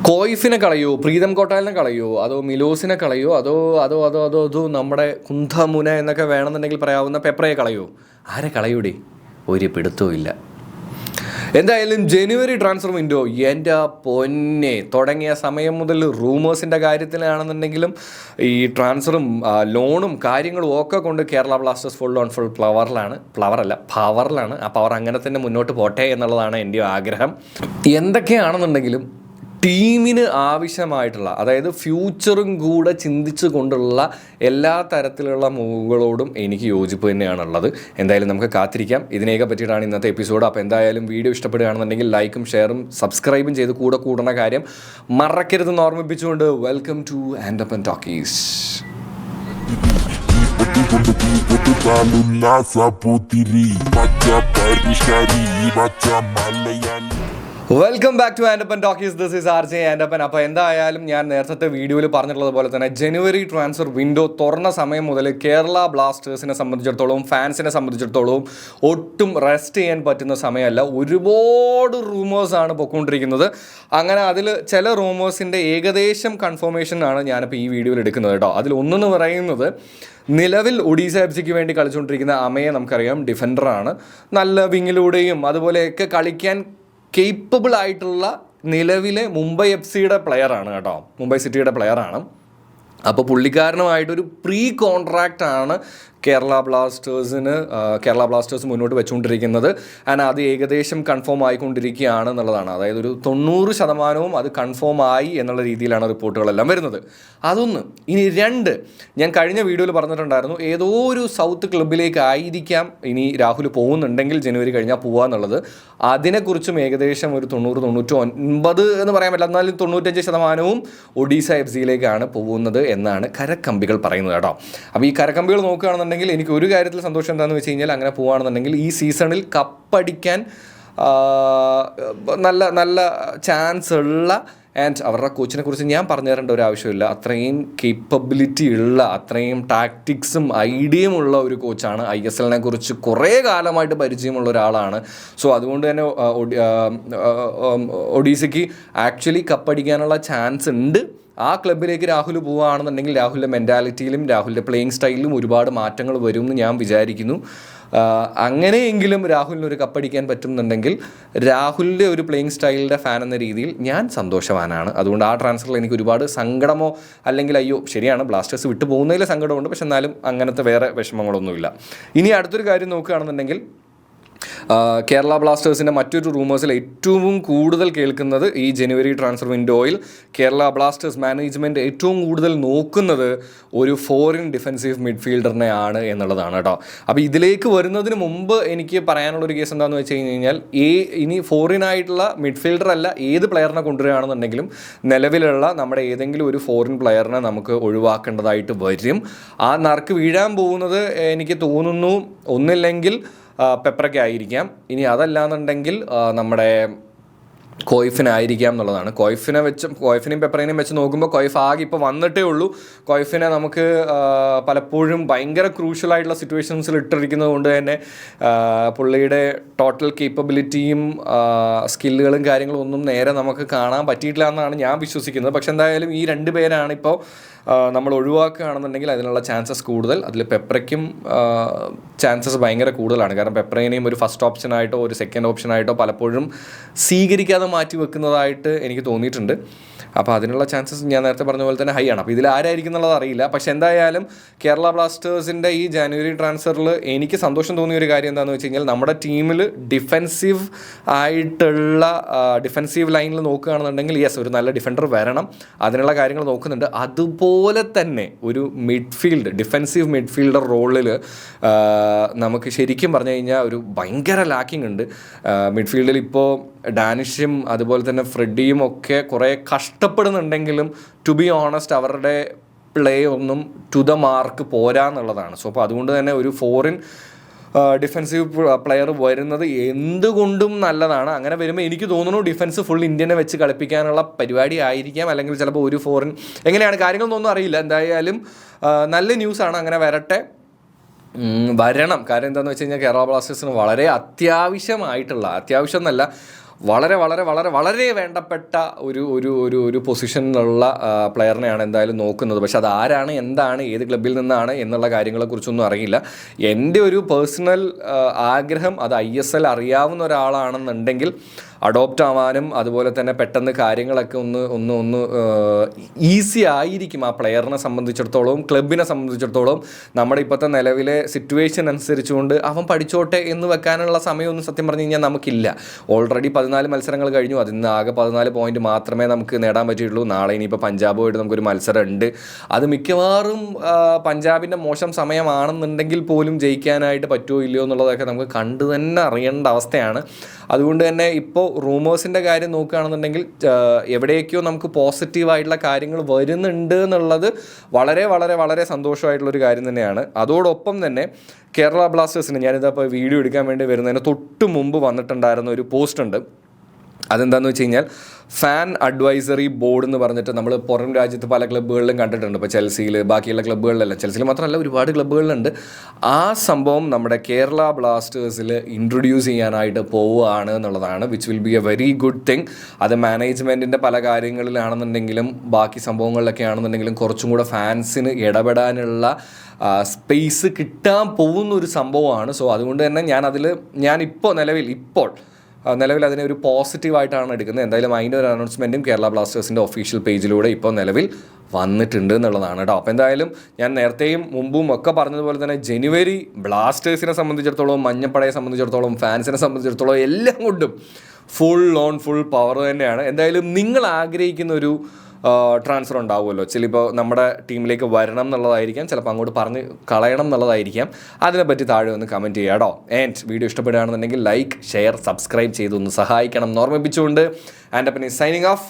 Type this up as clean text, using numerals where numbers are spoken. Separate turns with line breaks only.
കോയിഫിനെ കളയോ, പ്രീതം കോട്ടാലിനെ കളയോ, അതോ മിലോസിനെ കളയോ, അതോ നമ്മുടെ കുന്തമുന എന്നൊക്കെ വേണമെന്നുണ്ടെങ്കിൽ പറയാവുന്ന പെപ്രയെ കളയോ? ആരെ കളയൂടെ? ഒരു പിടുത്തവും ഇല്ല. എന്തായാലും ജനുവരി ട്രാൻസ്ഫർ വിൻഡോ എൻ്റെ പൊന്നെ തുടങ്ങിയ സമയം മുതൽ റൂമേഴ്സിൻ്റെ കാര്യത്തിലാണെന്നുണ്ടെങ്കിലും ഈ ട്രാൻസ്ഫറും ലോണും കാര്യങ്ങളും ഒക്കെ കൊണ്ട് കേരള ബ്ലാസ്റ്റേഴ്സ് ഫുൾ പവറിലാണ്. ആ പവർ അങ്ങനെ തന്നെ മുന്നോട്ട് പോട്ടെ എന്നുള്ളതാണ് എൻ്റെ ആഗ്രഹം. എന്തൊക്കെയാണെന്നുണ്ടെങ്കിലും ടീമിന് ആവശ്യമായിട്ടുള്ള, അതായത് ഫ്യൂച്ചറും കൂടെ ചിന്തിച്ചു കൊണ്ടുള്ള എല്ലാ തരത്തിലുള്ള മൂവുകളോടും എനിക്ക് യോജിപ്പ് തന്നെയാണുള്ളത്. എന്തായാലും നമുക്ക് കാത്തിരിക്കാം. ഇതിനെയൊക്കെ പറ്റിയിട്ടാണ് ഇന്നത്തെ എപ്പിസോഡ്. അപ്പോൾ എന്തായാലും വീഡിയോ ഇഷ്ടപ്പെടുകയാണെന്നുണ്ടെങ്കിൽ ലൈക്കും ഷെയറും സബ്സ്ക്രൈബും ചെയ്ത് കൂടുന്ന കാര്യം മറക്കരുതെന്ന് ഓർമ്മിപ്പിച്ചുകൊണ്ട് welcome to Andappan talkies. Welcome back to Andappan talkies. This is R J Andappan. അപ്പോൾ എന്തായാലും ഞാൻ നേരത്തെ വീഡിയോയിൽ പറഞ്ഞിട്ടുള്ളത് പോലെ തന്നെ ജനുവരി ട്രാൻസ്ഫർ വിൻഡോ തുറന്ന സമയം മുതൽ കേരള ബ്ലാസ്റ്റേഴ്സിനെ സംബന്ധിച്ചിടത്തോളം, ഫാൻസിനെ സംബന്ധിച്ചിടത്തോളം ഒട്ടും റെസ്റ്റ് ചെയ്യാൻ പറ്റുന്ന സമയമല്ല. ഒരുപാട് റൂമേഴ്സാണ് പൊയ്ക്കൊണ്ടിരിക്കുന്നത്. അങ്ങനെ അതിൽ ചില റൂമേഴ്സിൻ്റെ ഏകദേശം കൺഫർമേഷനാണ് ഞാനിപ്പോൾ ഈ വീഡിയോയിൽ എടുക്കുന്നത് കേട്ടോ. അതിലൊന്നെന്ന് പറയുന്നത്, നിലവിൽ ഒഡീസ എഫ് സിക്ക് വേണ്ടി കളിച്ചുകൊണ്ടിരിക്കുന്ന അമയെ നമുക്കറിയാം, ഡിഫൻഡറാണ്. നല്ല വിങ്ങിലൂടെയും അതുപോലെയൊക്കെ കളിക്കാൻ കേപ്പബിൾ ആയിട്ടുള്ള നിലവിലെ മുംബൈ എഫ് സിയുടെ പ്ലെയറാണ് കേട്ടോ, മുംബൈ സിറ്റിയുടെ പ്ലെയറാണ്. അപ്പോൾ പുള്ളിക്കാരനുമായിട്ടൊരു പ്രീ കോൺട്രാക്റ്റാണ് കേരള ബ്ലാസ്റ്റേഴ്സ് മുന്നോട്ട് വെച്ചുകൊണ്ടിരിക്കുന്നത്. ആൻഡ് അത് ഏകദേശം കൺഫേം ആയിക്കൊണ്ടിരിക്കുകയാണ് എന്നുള്ളതാണ്. അതായത് ഒരു 90% അത് കൺഫേം ആയി എന്നുള്ള രീതിയിലാണ് റിപ്പോർട്ടുകളെല്ലാം വരുന്നത്. അതൊന്ന്. ഇനി രണ്ട്, ഞാൻ കഴിഞ്ഞ വീഡിയോയിൽ പറഞ്ഞിട്ടുണ്ടായിരുന്നു, ഏതോ ഒരു സൗത്ത് ക്ലബിലേക്കായിരിക്കാം ഇനി രാഹുൽ പോകുന്നുണ്ടെങ്കിൽ ജനുവരി കഴിഞ്ഞാൽ പോകാന്നുള്ളത്. അതിനെക്കുറിച്ചും ഏകദേശം ഒരു 90-99 എന്ന് പറയാൻ പറ്റില്ല, എന്നാലും 95% ഒഡീസ എഫ് സിയിലേക്കാണ് പോകുന്നത് എന്നാണ് കരക്കമ്പികൾ പറയുന്നത് കേട്ടോ. അപ്പോൾ ഈ കരക്കമ്പികൾ നോക്കുകയാണെന്നുണ്ടെങ്കിൽ എനിക്ക് ഒരു കാര്യത്തിൽ സന്തോഷം എന്താണെന്ന് വെച്ച് കഴിഞ്ഞാൽ, അങ്ങനെ പോവുകയാണെന്നുണ്ടെങ്കിൽ ഈ സീസണിൽ കപ്പടിക്കാൻ നല്ല ചാൻസ് ഉള്ള, ആൻഡ് അവരുടെ കോച്ചിനെ കുറിച്ച് ഞാൻ പറഞ്ഞു തരേണ്ട ഒരു ആവശ്യമില്ല. അത്രയും കേപ്പബിലിറ്റി ഉള്ള, അത്രയും ടാക്ടിക്സും ഐഡിയയും ഉള്ള ഒരു കോച്ചാണ്. ISLനെ കുറിച്ച് കുറേ കാലമായിട്ട് പരിചയമുള്ള ഒരാളാണ്. സോ അതുകൊണ്ട് തന്നെ ഒഡീസയ്ക്ക് ആക്ച്വലി കപ്പടിക്കാനുള്ള ചാൻസ് ഉണ്ട്. ആ ക്ലബിലേക്ക് രാഹുൽ പോവുകയാണെന്നുണ്ടെങ്കിൽ രാഹുലിൻ്റെ മെൻറ്റാലിറ്റിയിലും രാഹുലിൻ്റെ പ്ലേയിങ് സ്റ്റൈലിലും ഒരുപാട് മാറ്റങ്ങൾ വരുമെന്ന് ഞാൻ വിചാരിക്കുന്നു. അങ്ങനെയെങ്കിലും രാഹുലിനൊരു കപ്പടിക്കാൻ പറ്റുന്നുണ്ടെങ്കിൽ രാഹുലിൻ്റെ ഒരു പ്ലേയിങ് സ്റ്റൈലിൻ്റെ ഫാൻ എന്ന രീതിയിൽ ഞാൻ സന്തോഷവാനാണ്. അതുകൊണ്ട് ആ ട്രാൻസ്ഫറിൽ എനിക്ക് ഒരുപാട് സങ്കടമോ അല്ലെങ്കിൽ അയ്യോ, ശരിയാണ് ബ്ലാസ്റ്റേഴ്സ് വിട്ടു പോകുന്നതിൽ സങ്കടമുണ്ട്, പക്ഷെ എന്നാലും അങ്ങനത്തെ വേറെ വിഷമങ്ങളൊന്നുമില്ല. ഇനി അടുത്തൊരു കാര്യം നോക്കുകയാണെന്നുണ്ടെങ്കിൽ, കേരള ബ്ലാസ്റ്റേഴ്സിൻ്റെ മറ്റൊരു റൂമേഴ്സിൽ ഏറ്റവും കൂടുതൽ കേൾക്കുന്നത്, ഈ ജനുവരി ട്രാൻസ്ഫർ വിൻഡോയിൽ കേരള ബ്ലാസ്റ്റേഴ്സ് മാനേജ്മെൻറ്റ് ഏറ്റവും കൂടുതൽ നോക്കുന്നത് ഒരു ഫോറിൻ ഡിഫൻസീവ് മിഡ്ഫീൽഡറിനെ ആണ് എന്നുള്ളതാണ് കേട്ടോ. അപ്പോൾ ഇതിലേക്ക് വരുന്നതിന് മുമ്പ് എനിക്ക് പറയാനുള്ളൊരു കേസ് എന്താണെന്ന് വെച്ച് കഴിഞ്ഞാൽ, ഇനി ഫോറിനായിട്ടുള്ള മിഡ്ഫീൽഡർ അല്ല, ഏത് പ്ലെയറിനെ കൊണ്ടുവരികയാണെന്നുണ്ടെങ്കിലും നിലവിലുള്ള നമ്മുടെ ഏതെങ്കിലും ഒരു ഫോറിൻ പ്ലെയറിനെ നമുക്ക് ഒഴിവാക്കേണ്ടതായിട്ട് വരും. ആ നറുക്ക് വീഴാൻ പോകുന്നത് എനിക്ക് തോന്നുന്നു ഒന്നില്ലെങ്കിൽ പെപ്രയ്ക്ക് ആയിരിക്കാം, ഇനി അതല്ലാന്നുണ്ടെങ്കിൽ നമ്മുടെ കോയിഫിനായിരിക്കാം എന്നുള്ളതാണ്. കോയിഫിനെയും പെപ്രേനെയും വെച്ച് നോക്കുമ്പോൾ കോയിഫ് ആകെ ഇപ്പോൾ വന്നിട്ടേ ഉള്ളൂ. കോയിഫിനെ നമുക്ക് പലപ്പോഴും ഭയങ്കര ക്രൂഷ്യലായിട്ടുള്ള സിറ്റുവേഷൻസിൽ ഇട്ടിരിക്കുന്നത് കൊണ്ട് തന്നെ പുള്ളിയുടെ ടോട്ടൽ കേപ്പബിലിറ്റിയും സ്കില്ലുകളും കാര്യങ്ങളും ഒന്നും നേരെ നമുക്ക് കാണാൻ പറ്റിയിട്ടില്ല എന്നാണ് ഞാൻ വിശ്വസിക്കുന്നത്. പക്ഷെ എന്തായാലും ഈ രണ്ട് പേരാണ് ഇപ്പോൾ നമ്മൾ ഒഴിവാക്കുകയാണെന്നുണ്ടെങ്കിൽ അതിനുള്ള ചാൻസസ് കൂടുതൽ. അതിൽ പെപ്രയ്ക്കും ചാൻസസ് ഭയങ്കര കൂടുതലാണ്. കാരണം പെപ്രേനെയും ഒരു ഫസ്റ്റ് ഓപ്ഷനായിട്ടോ ഒരു സെക്കൻഡ് ഓപ്ഷനായിട്ടോ പലപ്പോഴും സ്വീകരിക്കാതെ മാറ്റി വെക്കുന്നതായിട്ട് എനിക്ക് തോന്നിയിട്ടുണ്ട്. അപ്പോൾ അതിനുള്ള ചാൻസസ് ഞാൻ നേരത്തെ പറഞ്ഞ പോലെ തന്നെ ഹൈ ആണ്. അപ്പോൾ ഇതിൽ ആരായിരിക്കും എന്നുള്ളത് അറിയില്ല. പക്ഷെ എന്തായാലും കേരള ബ്ലാസ്റ്റേഴ്സിൻ്റെ ഈ ജനുവരി ട്രാൻസ്ഫറിൽ എനിക്ക് സന്തോഷം തോന്നിയ ഒരു കാര്യം എന്താണെന്ന് വെച്ച് കഴിഞ്ഞാൽ, നമ്മുടെ ടീമിൽ ഡിഫെൻസീവ് ലൈനിൽ നോക്കുകയാണെന്നുണ്ടെങ്കിൽ ഒരു നല്ല ഡിഫൻഡർ വരണം, അതിനുള്ള കാര്യങ്ങൾ നോക്കുന്നുണ്ട്. അതുപോലെ തന്നെ ഒരു ഡിഫെൻസീവ് മിഡ്ഫീൽഡർ റോളിൽ നമുക്ക് ശരിക്കും പറഞ്ഞു കഴിഞ്ഞാൽ ഒരു ഭയങ്കര ലാക്കിംഗ് ഉണ്ട്. മിഡ്ഫീൽഡിൽ ഇപ്പോൾ ഡാനിഷും അതുപോലെ തന്നെ ഫ്രെഡിയും ഒക്കെ കുറേ കഷ്ടപ്പെടുന്നുണ്ടെങ്കിലും ടു ബി ഓണസ്റ്റ് അവരുടെ പ്ലേ ഒന്നും ടു ദ മാർക്ക് പോരാ എന്നുള്ളതാണ്. സോ അപ്പോൾ അതുകൊണ്ട് തന്നെ ഒരു ഫോറിൻ ഡിഫെൻസീവ് പ്ലെയർ വരുന്നത് എന്തുകൊണ്ടും നല്ലതാണ്. അങ്ങനെ വരുമ്പോൾ എനിക്ക് തോന്നുന്നു ഡിഫൻസ് ഫുൾ ഇന്ത്യനെ വെച്ച് കളിപ്പിക്കാനുള്ള പരിപാടി ആയിരിക്കാം, അല്ലെങ്കിൽ ചിലപ്പോൾ ഒരു ഫോറിൻ, എങ്ങനെയാണ് കാര്യങ്ങളൊന്നും അറിയില്ല. എന്തായാലും നല്ല ന്യൂസാണ്, അങ്ങനെ വരണം. കാര്യം എന്താണെന്ന് വെച്ച് കഴിഞ്ഞാൽ കേരള ബ്ലാസ്റ്റേഴ്സിന് വളരെ അത്യാവശ്യം എന്നല്ല, വളരെ വളരെ വളരെ വളരെ വേണ്ടപ്പെട്ട ഒരു ഒരു ഒരു ഒരു പൊസിഷനിലുള്ള പ്ലെയറിനെയാണ് എന്തായാലും നോക്കുന്നത്. പക്ഷെ അത് ആരാണ്, എന്താണ്, ഏത് ക്ലബ്ബിൽ നിന്നാണ് എന്നുള്ള കാര്യങ്ങളെക്കുറിച്ചൊന്നും അറിയില്ല. എൻ്റെ ഒരു പേഴ്സണൽ ആഗ്രഹം അത് ISL അറിയാവുന്ന ഒരാളാണെന്നുണ്ടെങ്കിൽ അഡോപ്റ്റ് ആവാനും അതുപോലെ തന്നെ പെട്ടെന്ന് കാര്യങ്ങളൊക്കെ ഒന്ന് ഈസി ആയിരിക്കും ആ പ്ലെയറിനെ സംബന്ധിച്ചിടത്തോളം, ക്ലബിനെ സംബന്ധിച്ചിടത്തോളം. നമ്മുടെ ഇപ്പോഴത്തെ നിലവിലെ സിറ്റുവേഷൻ അനുസരിച്ചുകൊണ്ട് അവൻ പഠിച്ചോട്ടെ എന്ന് വെക്കാനുള്ള സമയമൊന്നും സത്യം പറഞ്ഞു കഴിഞ്ഞാൽ നമുക്കില്ല. ഓൾറെഡി 14 മത്സരങ്ങൾ കഴിഞ്ഞു. അതിൽ നിന്ന് ആകെ 14 പോയിന്റ് മാത്രമേ നമുക്ക് നേടാൻ പറ്റിയിട്ടുള്ളൂ. നാളെ ഇനിയിപ്പോൾ പഞ്ചാബുമായിട്ട് നമുക്കൊരു മത്സരം ഉണ്ട്. അത് മിക്കവാറും പഞ്ചാബിൻ്റെ മോശം സമയമാണെന്നുണ്ടെങ്കിൽ പോലും ജയിക്കാനായിട്ട് പറ്റുമോ ഇല്ലയോ എന്നുള്ളതൊക്കെ നമുക്ക് കണ്ടു തന്നെ അറിയേണ്ട അവസ്ഥയാണ്. അതുകൊണ്ട് തന്നെ ഇപ്പോൾ റൂമേഴ്സിൻ്റെ കാര്യം നോക്കുകയാണെന്നുണ്ടെങ്കിൽ എവിടെയൊക്കെയോ നമുക്ക് പോസിറ്റീവായിട്ടുള്ള കാര്യങ്ങൾ വരുന്നുണ്ട് എന്നുള്ളത് വളരെ വളരെ വളരെ സന്തോഷമായിട്ടുള്ളൊരു കാര്യം തന്നെയാണ്. അതോടൊപ്പം തന്നെ കേരള ബ്ലാസ്റ്റേഴ്സിന് ഞാനിതപ്പോൾ വീഡിയോ എടുക്കാൻ വേണ്ടി വരുന്നതിന് തൊട്ട് മുമ്പ് വന്നിട്ടുണ്ടായിരുന്ന ഒരു പോസ്റ്റ് ഉണ്ട്. അതെന്താണെന്ന് വെച്ച് കഴിഞ്ഞാൽ ഫാൻ അഡ്വൈസറി ബോർഡ് എന്ന് പറഞ്ഞിട്ട് നമ്മൾ പുറം രാജ്യത്ത് പല ക്ലബ്ബുകളിലും കണ്ടിട്ടുണ്ട്. ഇപ്പോൾ ചെൽസിയിൽ, ബാക്കിയുള്ള ക്ലബ്ബുകളിലെല്ലാം, ചെൽസിയിൽ മാത്രമല്ല ഒരുപാട് ക്ലബ്ബുകളിലുണ്ട്. ആ സംഭവം നമ്മുടെ കേരള ബ്ലാസ്റ്റേഴ്സിൽ ഇൻട്രൊഡ്യൂസ് ചെയ്യാനായിട്ട് പോവുകയാണ് എന്നുള്ളതാണ്, which will be A very good thing. അത് മാനേജ്മെൻറ്റിൻ്റെ പല കാര്യങ്ങളിലാണെന്നുണ്ടെങ്കിലും ബാക്കി സംഭവങ്ങളിലൊക്കെ ആണെന്നുണ്ടെങ്കിലും കുറച്ചും കൂടെ ഫാൻസിന് ഇടപെടാനുള്ള സ്പേസ് കിട്ടാൻ പോകുന്നൊരു സംഭവമാണ്. സോ അതുകൊണ്ട് തന്നെ ഞാനിപ്പോൾ നിലവിൽ അതിനെ ഒരു പോസിറ്റീവായിട്ടാണ് എടുക്കുന്നത്. എന്തായാലും അതിൻ്റെ ഒരു അനൗൺസ്മെൻറ്റും കേരള ബ്ലാസ്റ്റേഴ്സിൻ്റെ ഒഫീഷ്യൽ പേജിലൂടെ ഇപ്പോൾ നിലവിൽ വന്നിട്ടുണ്ട് എന്നുള്ളതാണ് കേട്ടോ. അപ്പോൾ എന്തായാലും ഞാൻ നേരത്തെയും മുമ്പും ഒക്കെ പറഞ്ഞതുപോലെ തന്നെ ജനുവരി ബ്ലാസ്റ്റേഴ്സിനെ സംബന്ധിച്ചിടത്തോളം, മഞ്ഞപ്പടയെ സംബന്ധിച്ചിടത്തോളം, ഫാൻസിനെ സംബന്ധിച്ചിടത്തോളം എല്ലാം കൊണ്ടും ഫുൾ പവർ തന്നെയാണ്. എന്തായാലും നിങ്ങൾ ആഗ്രഹിക്കുന്ന ഒരു ട്രാൻസ്ഫർ ഉണ്ടാവുമല്ലോ. ചിലപ്പോൾ നമ്മുടെ ടീമിലേക്ക് വരണം എന്നുള്ളതായിരിക്കാം, ചിലപ്പോൾ അങ്ങോട്ട് പറഞ്ഞ് കളയണം എന്നുള്ളതായിരിക്കാം. അതിനെപ്പറ്റി താഴെ ഒന്ന് കമൻറ്റ് ചെയ്യുക കേട്ടോ. ആൻഡ് വീഡിയോ ഇഷ്ടപ്പെടുകയാണെന്നുണ്ടെങ്കിൽ ലൈക്ക്, ഷെയർ, സബ്സ്ക്രൈബ് ചെയ്തൊന്ന് സഹായിക്കണം എന്ന് ഓർമ്മിപ്പിച്ചുകൊണ്ട് Andappan is signing of.